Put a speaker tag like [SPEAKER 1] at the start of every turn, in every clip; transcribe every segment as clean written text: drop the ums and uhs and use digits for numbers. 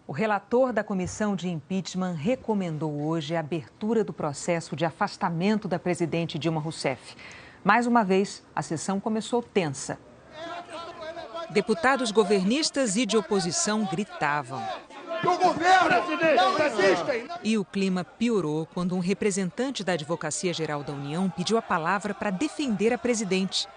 [SPEAKER 1] O relator da comissão de impeachment recomendou hoje a abertura do processo de afastamento da presidente Dilma Rousseff. Mais uma vez, a sessão começou tensa. Deputados governistas e de oposição gritavam.
[SPEAKER 2] O governo não resiste.
[SPEAKER 1] E o clima piorou quando um representante da Advocacia Geral da União pediu a palavra para defender a presidente.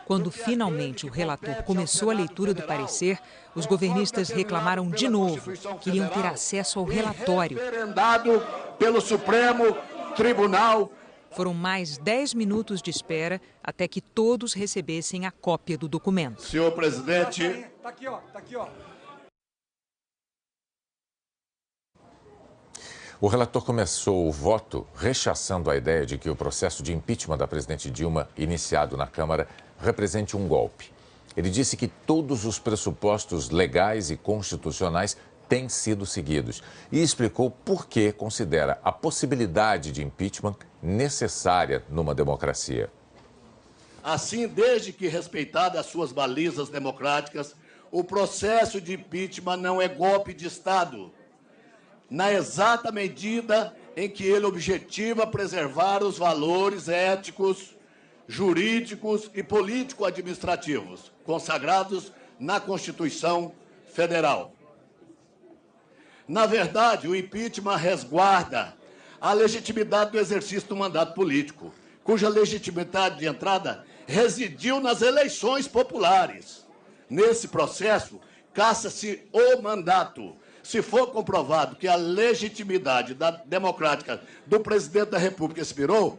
[SPEAKER 1] Quando finalmente o relator começou a leitura do parecer, os governistas reclamaram de novo, queriam ter acesso ao relatório.
[SPEAKER 2] Referendado pelo Supremo Tribunal.
[SPEAKER 1] Foram mais 10 minutos de espera até que todos recebessem a cópia do documento.
[SPEAKER 2] Senhor presidente.
[SPEAKER 3] Está aqui, ó. Está aqui, ó.
[SPEAKER 4] O relator começou o voto rechaçando a ideia de que o processo de impeachment da presidente Dilma, iniciado na Câmara, represente um golpe. Ele disse que todos os pressupostos legais e constitucionais têm sido seguidos e explicou por que considera a possibilidade de impeachment necessária numa democracia.
[SPEAKER 2] Assim, desde que respeitadas as suas balizas democráticas, o processo de impeachment não é golpe de Estado, na exata medida em que ele objetiva preservar os valores éticos, jurídicos e político-administrativos consagrados na Constituição Federal. Na verdade, o impeachment resguarda a legitimidade do exercício do mandato político, cuja legitimidade de entrada residiu nas eleições populares. Nesse processo, caça-se o mandato. Se for comprovado que a legitimidade democrática do presidente da República expirou,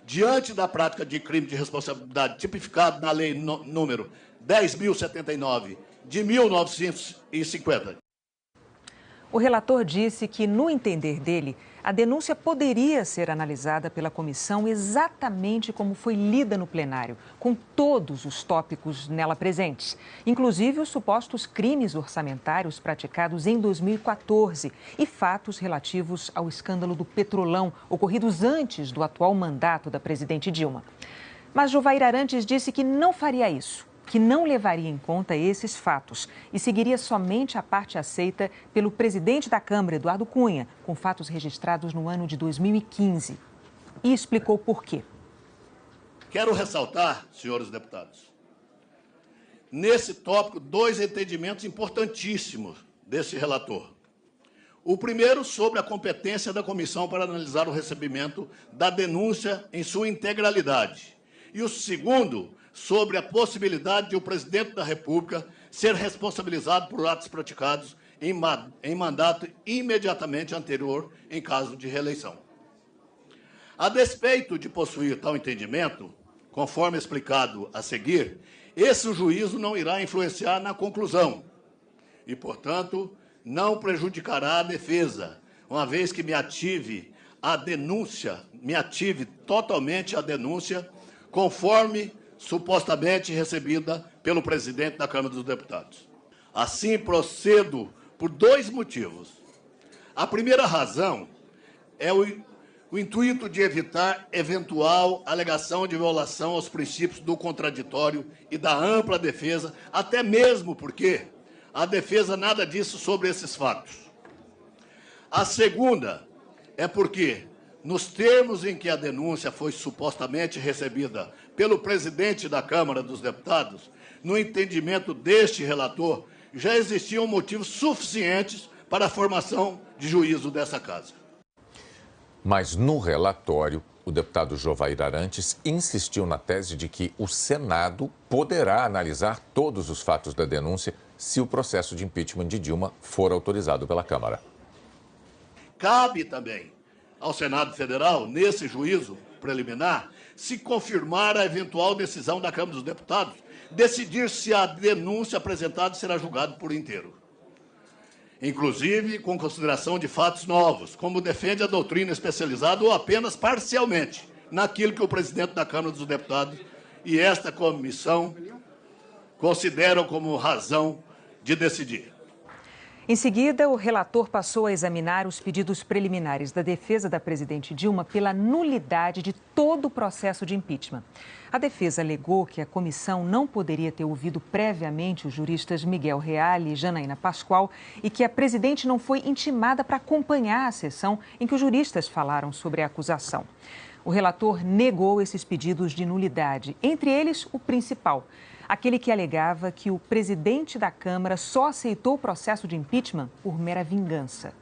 [SPEAKER 2] diante da prática de crime de responsabilidade tipificado na Lei número 10.079 de 1950.
[SPEAKER 1] O relator disse que, no entender dele, a denúncia poderia ser analisada pela comissão exatamente como foi lida no plenário, com todos os tópicos nela presentes, inclusive os supostos crimes orçamentários praticados em 2014 e fatos relativos ao escândalo do Petrolão, ocorridos antes do atual mandato da presidente Dilma. Mas Jovair Arantes disse que não faria isso, que não levaria em conta esses fatos e seguiria somente a parte aceita pelo presidente da Câmara, Eduardo Cunha, com fatos registrados no ano de 2015. E explicou por quê.
[SPEAKER 2] Quero ressaltar, senhores deputados, nesse tópico, dois entendimentos importantíssimos desse relator. O primeiro, sobre a competência da comissão para analisar o recebimento da denúncia em sua integralidade. E o segundo, sobre a possibilidade de o presidente da República ser responsabilizado por atos praticados em mandato imediatamente anterior em caso de reeleição. A despeito de possuir tal entendimento, conforme explicado a seguir, esse juízo não irá influenciar na conclusão e, portanto, não prejudicará a defesa, uma vez que me ative totalmente a denúncia, conforme supostamente recebida pelo presidente da Câmara dos Deputados. Assim, procedo por dois motivos. A primeira razão é o intuito de evitar eventual alegação de violação aos princípios do contraditório e da ampla defesa, até mesmo porque a defesa nada disse sobre esses fatos. A segunda é porque, nos termos em que a denúncia foi supostamente recebida pelo presidente da Câmara dos Deputados, no entendimento deste relator, já existiam motivos suficientes para a formação de juízo dessa casa.
[SPEAKER 4] Mas no relatório, o deputado Jovair Arantes insistiu na tese de que o Senado poderá analisar todos os fatos da denúncia se o processo de impeachment de Dilma for autorizado pela Câmara.
[SPEAKER 2] Cabe também ao Senado Federal, nesse juízo preliminar, se confirmar a eventual decisão da Câmara dos Deputados, decidir se a denúncia apresentada será julgada por inteiro. Inclusive, com consideração de fatos novos, como defende a doutrina especializada, ou apenas parcialmente, naquilo que o presidente da Câmara dos Deputados e esta comissão consideram como razão de decidir.
[SPEAKER 1] Em seguida, o relator passou a examinar os pedidos preliminares da defesa da presidente Dilma pela nulidade de todo o processo de impeachment. A defesa alegou que a comissão não poderia ter ouvido previamente os juristas Miguel Reale e Janaína Pascoal e que a presidente não foi intimada para acompanhar a sessão em que os juristas falaram sobre a acusação. O relator negou esses pedidos de nulidade, entre eles o principal, aquele que alegava que o presidente da Câmara só aceitou o processo de impeachment por mera vingança.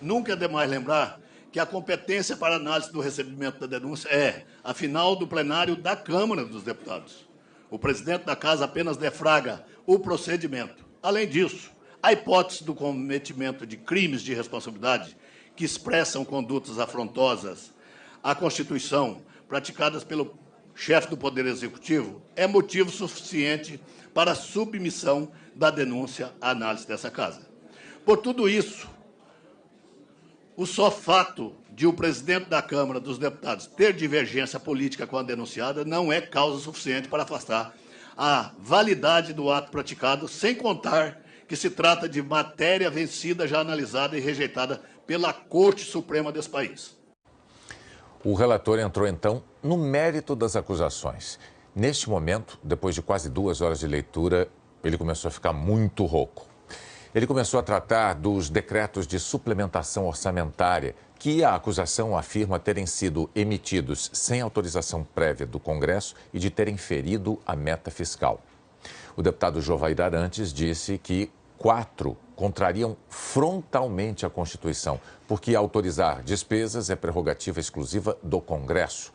[SPEAKER 2] Nunca é demais lembrar que a competência para análise do recebimento da denúncia é, afinal, do plenário da Câmara dos Deputados. O presidente da Casa apenas defraga o procedimento. Além disso, a hipótese do cometimento de crimes de responsabilidade que expressam condutas afrontosas à Constituição praticadas pelo chefe do Poder Executivo é motivo suficiente para a submissão da denúncia à análise dessa Casa. Por tudo isso, o só fato de o presidente da Câmara dos Deputados ter divergência política com a denunciada não é causa suficiente para afastar a validade do ato praticado, sem contar que se trata de matéria vencida, já analisada e rejeitada pela Corte Suprema desse país.
[SPEAKER 4] O relator entrou, então, no mérito das acusações. Neste momento, depois de quase 2 horas de leitura, ele começou a ficar muito rouco. Ele começou a tratar dos decretos de suplementação orçamentária, que a acusação afirma terem sido emitidos sem autorização prévia do Congresso e de terem ferido a meta fiscal. O deputado Jovair Arantes disse que 4 contrariam frontalmente a Constituição, porque autorizar despesas é prerrogativa exclusiva do Congresso.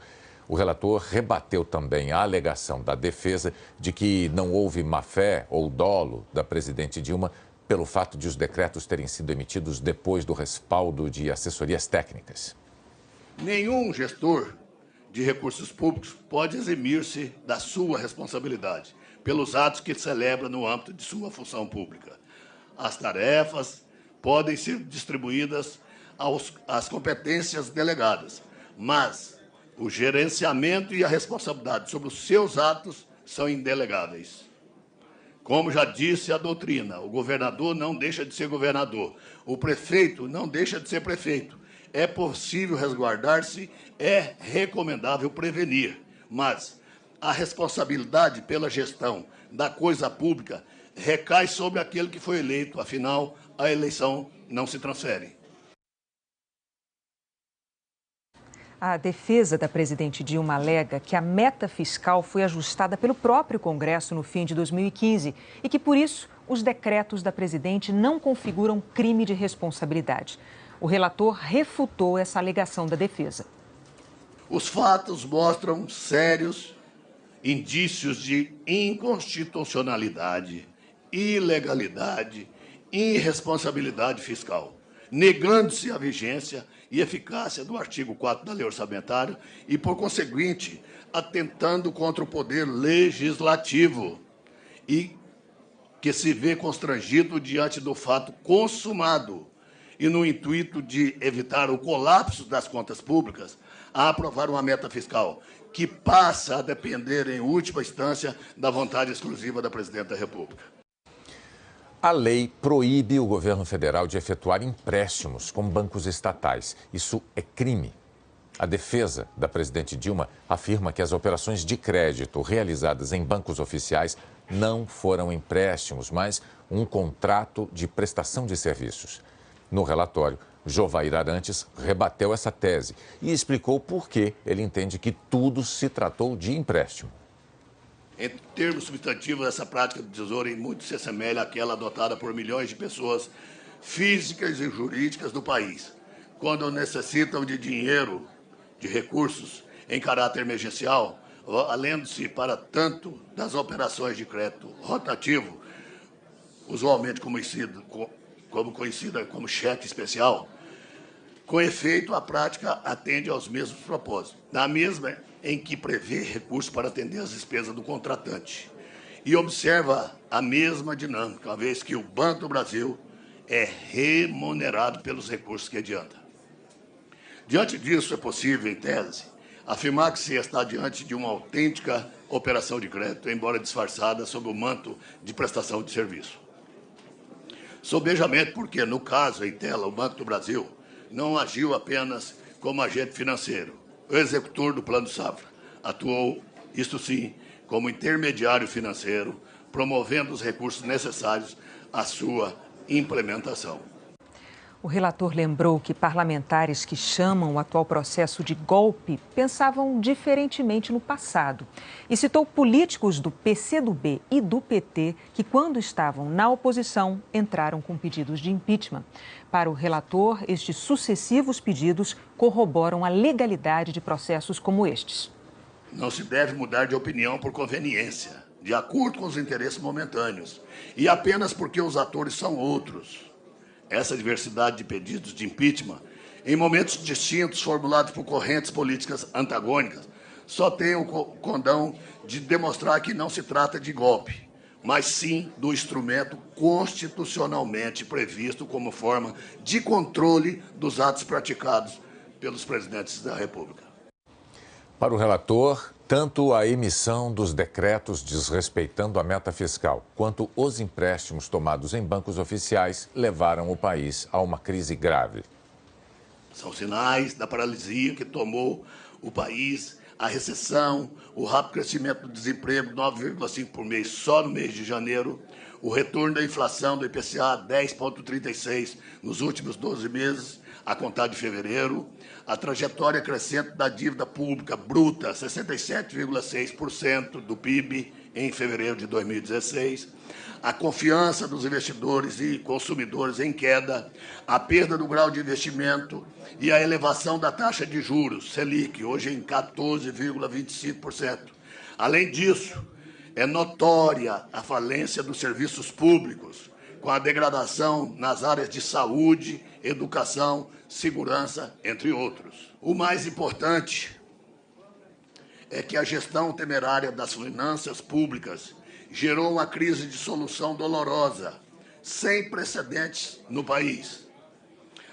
[SPEAKER 4] O relator rebateu também a alegação da defesa de que não houve má-fé ou dolo da presidente Dilma pelo fato de os decretos terem sido emitidos depois do respaldo de assessorias técnicas.
[SPEAKER 2] Nenhum gestor de recursos públicos pode eximir-se da sua responsabilidade pelos atos que celebra no âmbito de sua função pública. As tarefas podem ser distribuídas às competências delegadas, mas o gerenciamento e a responsabilidade sobre os seus atos são indelegáveis. Como já disse a doutrina, o governador não deixa de ser governador, o prefeito não deixa de ser prefeito. É possível resguardar-se, é recomendável prevenir, mas a responsabilidade pela gestão da coisa pública recai sobre aquele que foi eleito, afinal, a eleição não se transfere.
[SPEAKER 1] A defesa da presidente Dilma alega que a meta fiscal foi ajustada pelo próprio Congresso no fim de 2015 e que, por isso, os decretos da presidente não configuram crime de responsabilidade. O relator refutou essa alegação da defesa.
[SPEAKER 2] Os fatos mostram sérios indícios de inconstitucionalidade, ilegalidade, irresponsabilidade fiscal, negando-se a vigência e eficácia do artigo 4 da Lei Orçamentária e, por conseguinte, atentando contra o poder legislativo e que se vê constrangido diante do fato consumado e no intuito de evitar o colapso das contas públicas, a aprovar uma meta fiscal que passa a depender, em última instância, da vontade exclusiva da Presidente da República.
[SPEAKER 4] A lei proíbe o governo federal de efetuar empréstimos com bancos estatais. Isso é crime. A defesa da presidente Dilma afirma que as operações de crédito realizadas em bancos oficiais não foram empréstimos, mas um contrato de prestação de serviços. No relatório, Jovair Arantes rebateu essa tese e explicou por que ele entende que tudo se tratou de empréstimo.
[SPEAKER 2] Em termos substantivos, essa prática do Tesouro em muito se assemelha àquela adotada por milhões de pessoas físicas e jurídicas do país, quando necessitam de dinheiro, de recursos em caráter emergencial, valendo-se para tanto das operações de crédito rotativo, usualmente conhecida como cheque especial. Com efeito, a prática atende aos mesmos propósitos, na mesma em que prevê recursos para atender às despesas do contratante e observa a mesma dinâmica, uma vez que o Banco do Brasil é remunerado pelos recursos que adianta. Diante disso, é possível, em tese, afirmar que se está diante de uma autêntica operação de crédito, embora disfarçada sob o manto de prestação de serviço. Sobejamente porque, no caso em tela, o Banco do Brasil não agiu apenas como agente financeiro. O executor do Plano Safra atuou, isto sim, como intermediário financeiro, promovendo os recursos necessários à sua implementação.
[SPEAKER 1] O relator lembrou que parlamentares que chamam o atual processo de golpe pensavam diferentemente no passado e citou políticos do PCdoB e do PT que, quando estavam na oposição, entraram com pedidos de impeachment. Para o relator, estes sucessivos pedidos corroboram a legalidade de processos como estes.
[SPEAKER 2] Não se deve mudar de opinião por conveniência, de acordo com os interesses momentâneos e apenas porque os atores são outros. Essa diversidade de pedidos de impeachment, em momentos distintos formulados por correntes políticas antagônicas, só tem o condão de demonstrar que não se trata de golpe, mas sim do instrumento constitucionalmente previsto como forma de controle dos atos praticados pelos presidentes da República.
[SPEAKER 4] Para o relator, tanto a emissão dos decretos desrespeitando a meta fiscal, quanto os empréstimos tomados em bancos oficiais levaram o país a uma crise grave.
[SPEAKER 2] São sinais da paralisia que tomou o país, a recessão, o rápido crescimento do desemprego, 9,5% por mês só no mês de janeiro, o retorno da inflação do IPCA, 10,36% nos últimos 12 meses, a contar de fevereiro, a trajetória crescente da dívida pública bruta, 67,6% do PIB em fevereiro de 2016, a confiança dos investidores e consumidores em queda, a perda do grau de investimento e a elevação da taxa de juros, Selic, hoje em 14,25%. Além disso, é notória a falência dos serviços públicos, com a degradação nas áreas de saúde, educação, segurança, entre outros. O mais importante é que a gestão temerária das finanças públicas gerou uma crise de solução dolorosa, sem precedentes no país.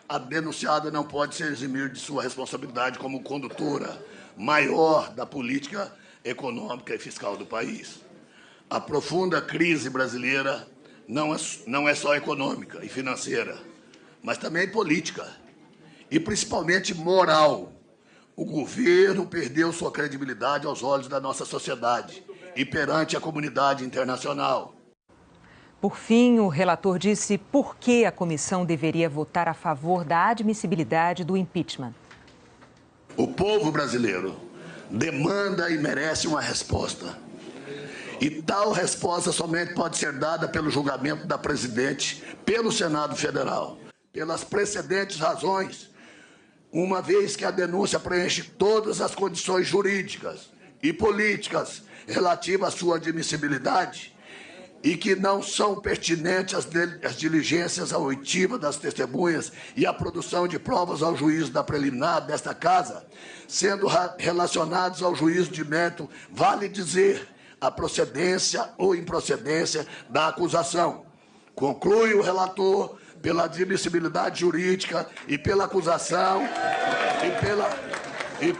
[SPEAKER 2] A denunciada não pode se eximir de sua responsabilidade como condutora maior da política econômica e fiscal do país. A profunda crise brasileira não é só econômica e financeira, mas também política e principalmente moral. O governo perdeu sua credibilidade aos olhos da nossa sociedade e perante a comunidade internacional.
[SPEAKER 1] Por fim, o relator disse por que a comissão deveria votar a favor da admissibilidade do impeachment.
[SPEAKER 2] O povo brasileiro demanda e merece uma resposta. E tal resposta somente pode ser dada pelo julgamento da presidente, pelo Senado Federal, pelas precedentes razões, uma vez que a denúncia preenche todas as condições jurídicas e políticas relativas à sua admissibilidade e que não são pertinentes as diligências à oitiva das testemunhas e a produção de provas ao juízo da preliminar desta casa, sendo relacionados ao juízo de mérito, vale dizer a procedência ou improcedência da acusação. Conclui o relator pela admissibilidade jurídica e pela acusação e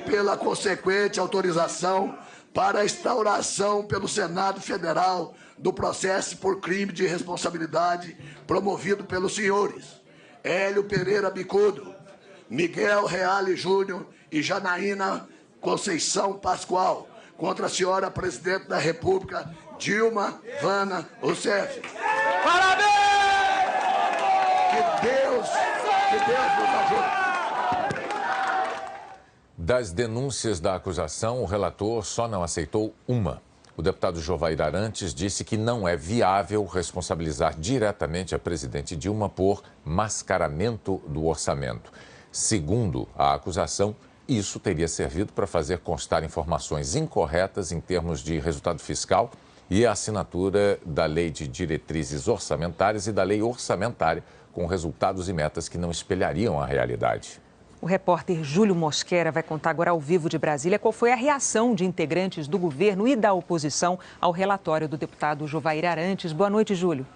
[SPEAKER 2] pela consequente autorização para a instauração pelo Senado Federal do processo por crime de responsabilidade promovido pelos senhores Hélio Pereira Bicudo, Miguel Reale Júnior e Janaína Conceição Pascoal, contra a senhora Presidente da República, Dilma Vana Rousseff.
[SPEAKER 3] Parabéns!
[SPEAKER 2] Que Deus nos ajude.
[SPEAKER 4] Das denúncias da acusação, o relator só não aceitou uma. O deputado Jovair Arantes disse que não é viável responsabilizar diretamente a presidente Dilma por mascaramento do orçamento. Segundo a acusação, isso teria servido para fazer constar informações incorretas em termos de resultado fiscal e a assinatura da Lei de Diretrizes Orçamentárias e da Lei Orçamentária, com resultados e metas que não espelhariam a realidade.
[SPEAKER 1] O repórter Júlio Mosquera vai contar agora ao vivo de Brasília qual foi a reação de integrantes do governo e da oposição ao relatório do deputado Jovair Arantes. Boa noite, Júlio.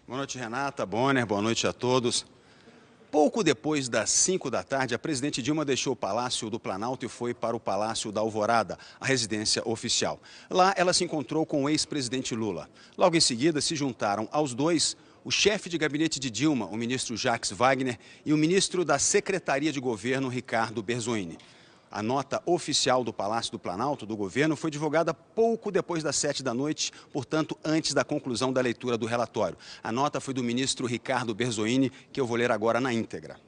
[SPEAKER 5] Boa noite, Renata, Bonner, boa noite a todos.
[SPEAKER 3] Pouco depois das 5 da tarde, a presidente Dilma deixou o Palácio do Planalto e foi para o Palácio da Alvorada, a residência oficial. Lá, ela se encontrou com o ex-presidente Lula. Logo em seguida, se juntaram aos dois o chefe de gabinete de Dilma, o ministro Jacques Wagner, e o ministro da Secretaria de Governo, Ricardo Berzolini. A nota oficial do Palácio do Planalto, do governo, foi divulgada pouco depois das 7 da noite, portanto, antes da conclusão da leitura do relatório. A nota foi do ministro Ricardo Berzolini, que eu vou ler agora na íntegra.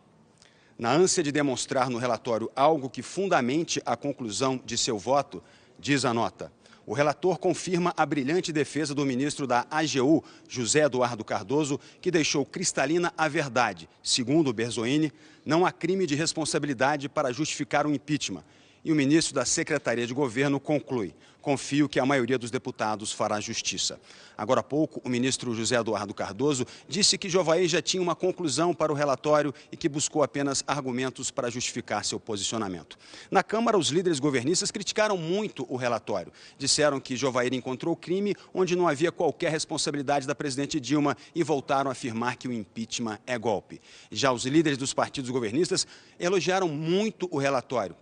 [SPEAKER 3] Na ânsia de demonstrar no relatório algo que fundamente a conclusão de seu voto, diz a nota: o relator confirma a brilhante defesa do ministro da AGU, José Eduardo Cardoso, que deixou cristalina a verdade. Segundo Berzolini, não há crime de responsabilidade para justificar o impeachment. E o ministro da Secretaria de Governo conclui: confio que a maioria dos deputados fará justiça. Agora há pouco, o ministro José Eduardo Cardoso disse que Jovair já tinha uma conclusão para o relatório e que buscou apenas argumentos para justificar seu posicionamento. Na Câmara, os líderes governistas criticaram muito o relatório. Disseram que Jovair encontrou crime onde não havia qualquer responsabilidade da presidente Dilma e voltaram a afirmar que o impeachment é golpe. Já os líderes dos partidos governistas elogiaram muito o relatório.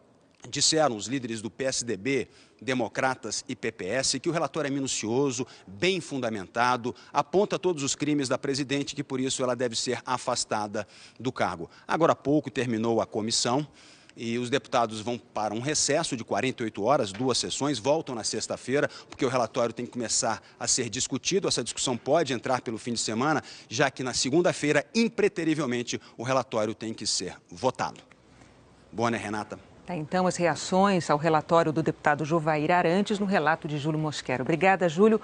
[SPEAKER 3] Disseram os líderes do PSDB, Democratas e PPS que o relatório é minucioso, bem fundamentado, aponta todos os crimes da presidente, que por isso ela deve ser afastada do cargo. Agora há pouco terminou a comissão e os deputados vão para um recesso de 48 horas, 2 sessões, voltam na sexta-feira, porque o relatório tem que começar a ser discutido. Essa discussão pode entrar pelo fim de semana, já que na segunda-feira, impreterivelmente, o relatório tem que ser votado. Boa, né, Renata?
[SPEAKER 1] Tá, então, as reações ao relatório do deputado Jovair Arantes no relato de Júlio Mosquero. Obrigada, Júlio.